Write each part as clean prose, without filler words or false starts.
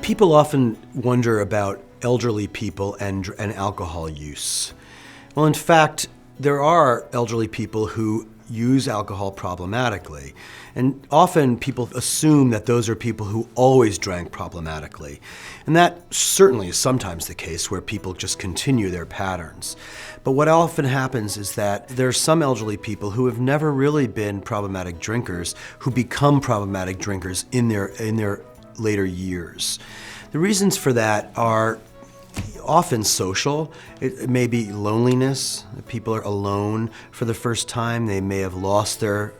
People often wonder about elderly people and alcohol use. Well, in fact, there are elderly people who use alcohol problematically. And often people assume that those are people who always drank problematically. And that certainly is sometimes the case where people just continue their patterns. But what often happens is that there are some elderly people who have never really been problematic drinkers who become problematic drinkers in their later years. The reasons for that are often social. It may be loneliness. People are alone for the first time. They may have lost their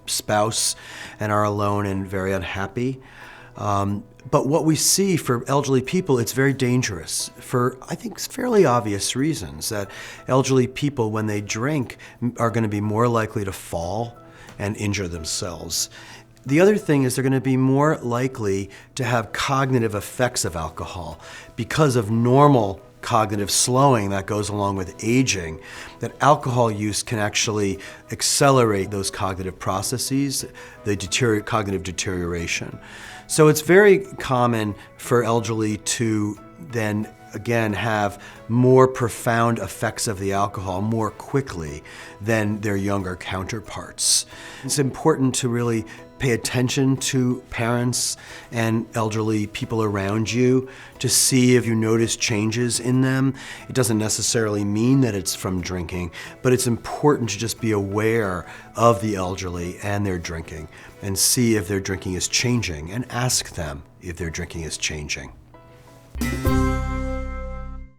spouse and are alone and very unhappy. But what we see for elderly people, it's very dangerous for, I think, fairly obvious reasons. That elderly people, when they drink, are going to be more likely to fall and injure themselves. The other thing is they're going to be more likely to have cognitive effects of alcohol because of normal cognitive slowing that goes along with aging, that alcohol use can actually accelerate those cognitive processes, the cognitive deterioration. So it's very common for elderly to then again have more profound effects of the alcohol more quickly than their younger counterparts. It's important to really pay attention to parents and elderly people around you to see if you notice changes in them. It doesn't necessarily mean that it's from drinking, but it's important to just be aware of the elderly and their drinking and see if their drinking is changing and ask them if their drinking is changing.